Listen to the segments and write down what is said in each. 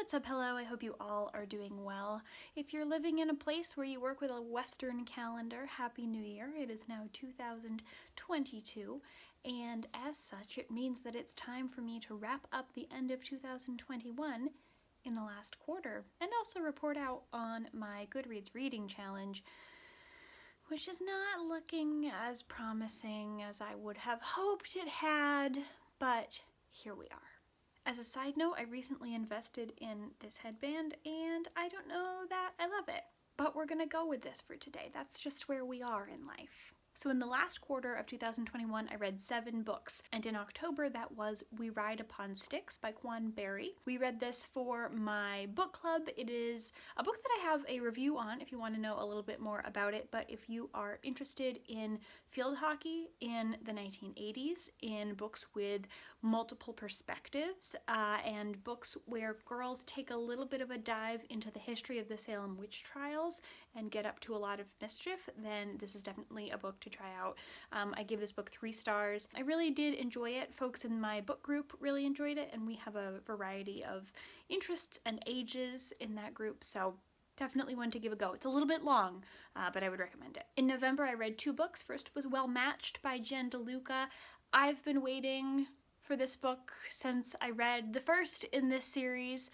what's up? Hello, I hope you all are doing well. If you're living in a place where you work with a Western calendar, Happy New Year. It is now 2022, and as such, it means that it's time for me to wrap up the end of 2021 in the last quarter, and also report out on my Goodreads reading challenge, which is not looking as promising as I would have hoped it had, but here we are. As a side note, I recently invested in this headband and I don't know that I love it, but we're gonna go with this for today. That's just where we are in life. So in the last quarter of 2021, I read 7 books, and in October that was We Ride Upon Sticks by Quan Barry. We read this for my book club. It is a book that I have a review on if you want to know a little bit more about it, but if you are interested in field hockey in the 1980s, in books with multiple perspectives, and books where girls take a little bit of a dive into the history of the Salem witch trials and get up to a lot of mischief, then this is definitely a book to try out. I gave this book 3 stars. I really did enjoy it. Folks in my book group really enjoyed it, and we have a variety of interests and ages in that group, so definitely one to give a go. It's a little bit long, but I would recommend it. In November, I read 2 books. First was Well Matched by Jen DeLuca. I've been waiting for this book since I read the first in this series,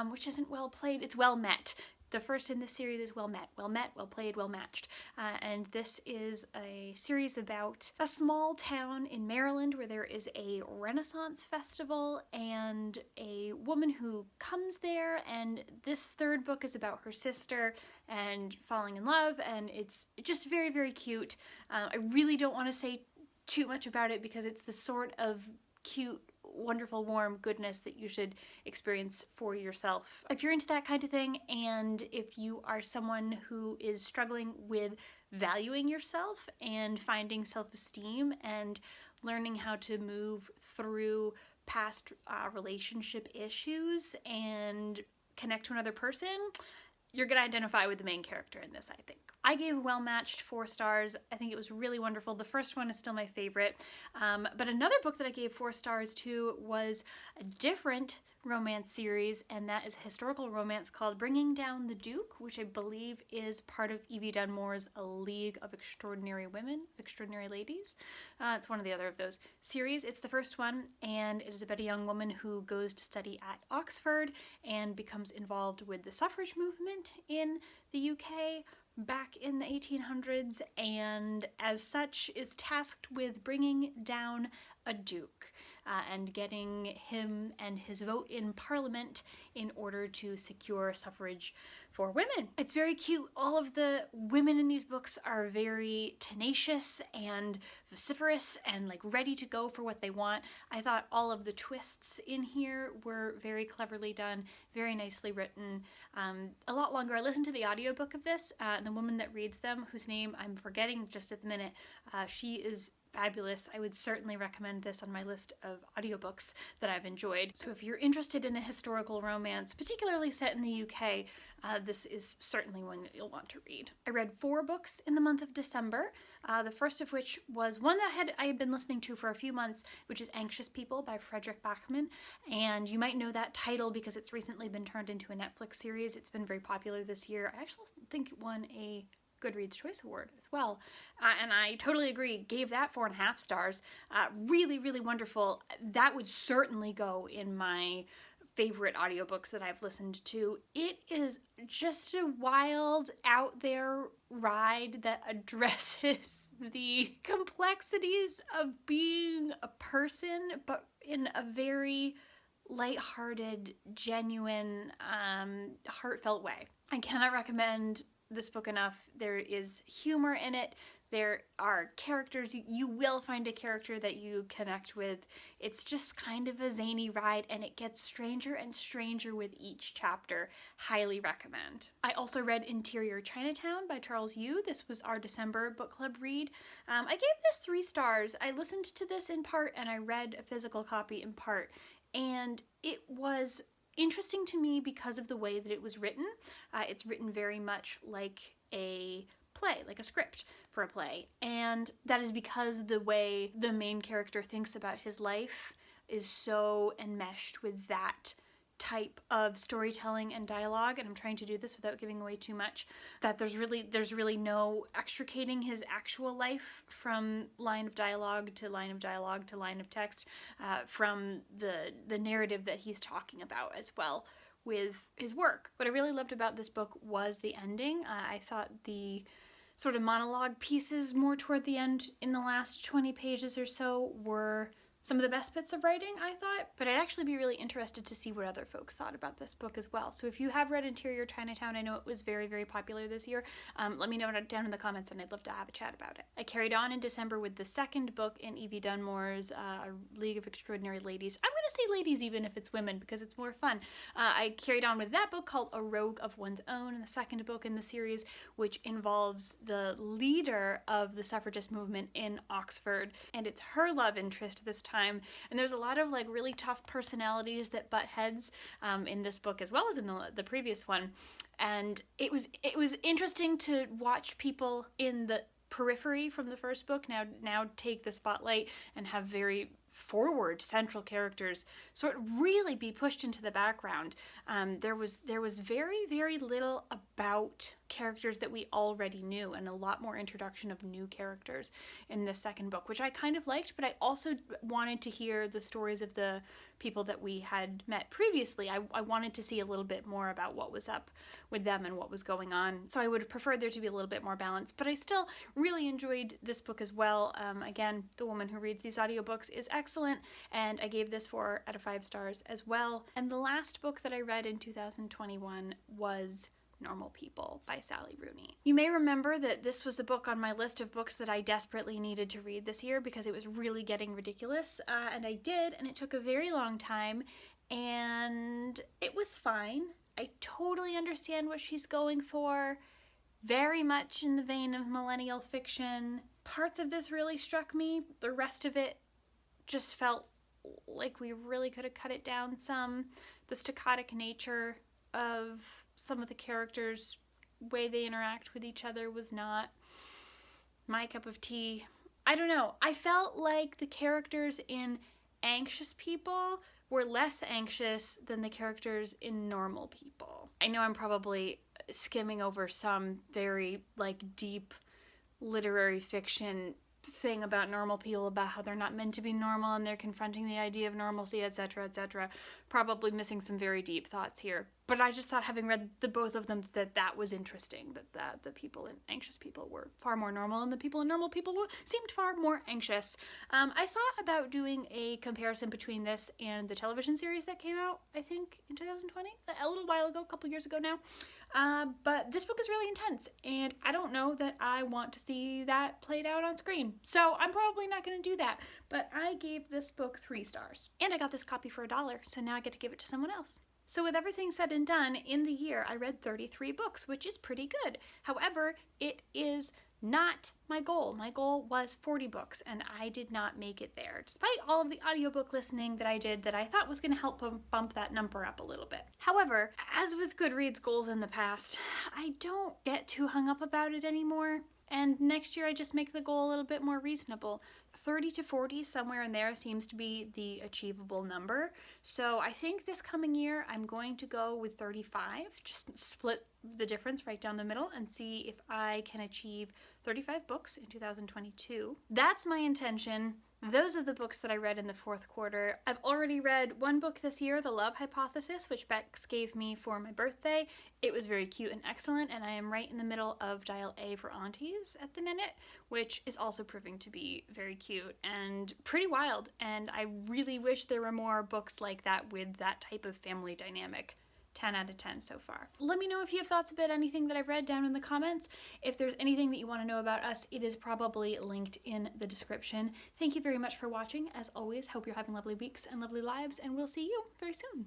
which isn't well played, it's Well Met. The first in this series is Well Met, well played, well matched. And this is a series about a small town in Maryland where there is a Renaissance festival and a woman who comes there, and this third book is about her sister and falling in love, and it's just very, very cute. I really don't want to say too much about it because it's the sort of cute, wonderful, warm goodness that you should experience for yourself. If you're into that kind of thing, and if you are someone who is struggling with valuing yourself and finding self-esteem and learning how to move through past relationship issues and connect to another person, you're gonna identify with the main character in this, I think. I gave Well Matched 4 stars. I think it was really wonderful. The first one is still my favorite. But another book that I gave 4 stars to was a different romance series, and that is a historical romance called Bringing Down the Duke, which I believe is part of Evie Dunmore's A League of Extraordinary Women, Extraordinary Ladies. It's one of the other of those series. It's the first one, and it is about a young woman who goes to study at Oxford and becomes involved with the suffrage movement in the UK back in the 1800s, and as such is tasked with bringing down a duke and getting him and his vote in Parliament in order to secure suffrage for women. It's very cute. All of the women in these books are very tenacious and vociferous and like ready to go for what they want. I thought all of the twists in here were very cleverly done, very nicely written. A lot longer. I listened to the audiobook of this, and the woman that reads them, whose name I'm forgetting just at the minute, she is fabulous. I would certainly recommend this on my list of audiobooks that I've enjoyed. So if you're interested in a historical romance, particularly set in the UK, this is certainly one that you'll want to read. I read 4 books in the month of December, the first of which was one that I had been listening to for a few months, which is Anxious People by Frederick Bachman, and you might know that title because it's recently been turned into a Netflix series. It's been very popular this year. I actually think it won a Goodreads Choice Award as well, and I totally agree, gave that 4.5 stars. Really, really wonderful. That would certainly go in my favorite audiobooks that I've listened to. It is just a wild, out there ride that addresses the complexities of being a person, but in a very lighthearted, genuine, heartfelt way. I cannot recommend this book enough. There is humor in it. There are characters. You will find a character that you connect with. It's just kind of a zany ride, and it gets stranger and stranger with each chapter. Highly recommend. I also read Interior Chinatown by Charles Yu. This was our December book club read. I gave this 3 stars. I listened to this in part, and I read a physical copy in part, and it was interesting to me because of the way that it was written. It's written very much like a play, like a script for a play, and that is because the way the main character thinks about his life is so enmeshed with that type of storytelling and dialogue, and I'm trying to do this without giving away too much, that there's really no extricating his actual life from line of dialogue to line of dialogue to line of text, from the narrative that he's talking about as well with his work. What I really loved about this book was the ending. I thought the sort of monologue pieces more toward the end in the last 20 pages or so were some of the best bits of writing, I thought, but I'd actually be really interested to see what other folks thought about this book as well. So if you have read Interior Chinatown, I know it was very, very popular this year, let me know down in the comments and I'd love to have a chat about it. I carried on in December with the second book in Evie Dunmore's A League of Extraordinary Ladies. I'm going to say ladies even if it's women because it's more fun. I carried on with that book called A Rogue of One's Own, and the second book in the series, which involves the leader of the suffragist movement in Oxford, and it's her love interest this time. And there's a lot of like really tough personalities that butt heads in this book as well as in the previous one, and it was interesting to watch people in the periphery from the first book now take the spotlight and have very forward central characters sort of really be pushed into the background. There was very, very little about characters that we already knew and a lot more introduction of new characters in this second book, which I kind of liked, but I also wanted to hear the stories of the people that we had met previously. I wanted to see a little bit more about what was up with them and what was going on. So I would have preferred there to be a little bit more balance, but I still really enjoyed this book as well. Again, the woman who reads these audiobooks is excellent, and I gave this 4 out of 5 stars as well. And the last book that I read in 2021 was Normal People by Sally Rooney. You may remember that this was a book on my list of books that I desperately needed to read this year because it was really getting ridiculous, and I did, and it took a very long time, and it was fine. I totally understand what she's going for, very much in the vein of millennial fiction. Parts of this really struck me. The rest of it just felt like we really could have cut it down some. The staccato nature of some of the characters' way they interact with each other was not my cup of tea. I don't know. I felt like the characters in Anxious People were less anxious than the characters in Normal People. I know I'm probably skimming over some very deep literary fiction thing about normal people, about how they're not meant to be normal and they're confronting the idea of normalcy, etc., etc. Probably missing some very deep thoughts here. But I just thought, having read the both of them, that was interesting, that the people in Anxious People were far more normal and the people in Normal People seemed far more anxious. I thought about doing a comparison between this and the television series that came out, I think, in 2020, a little while ago, a couple years ago now. But this book is really intense, and I don't know that I want to see that played out on screen. So I'm probably not going to do that, but I gave this book 3 stars. And I got this copy for $1, so now I get to give it to someone else. So with everything said and done, in the year I read 33 books, which is pretty good. However, it is not my goal. My goal was 40 books, and I did not make it there, despite all of the audiobook listening that I did that I thought was going to help bump that number up a little bit. However, as with Goodreads goals in the past, I don't get too hung up about it anymore, and next year I just make the goal a little bit more reasonable. 30 to 40, somewhere in there, seems to be the achievable number. So I think this coming year I'm going to go with 35, just split the difference right down the middle and see if I can achieve 35 books in 2022. That's my intention. Those are the books that I read in the 4th quarter. I've already read 1 book this year, The Love Hypothesis, which Bex gave me for my birthday. It was very cute and excellent, and I am right in the middle of Dial A for Aunties at the minute, which is also proving to be very cute and pretty wild, and I really wish there were more books like that with that type of family dynamic. 10 out of 10 so far. Let me know if you have thoughts about anything that I've read down in the comments. If there's anything that you want to know about us, it is probably linked in the description. Thank you very much for watching. As always, hope you're having lovely weeks and lovely lives, and we'll see you very soon.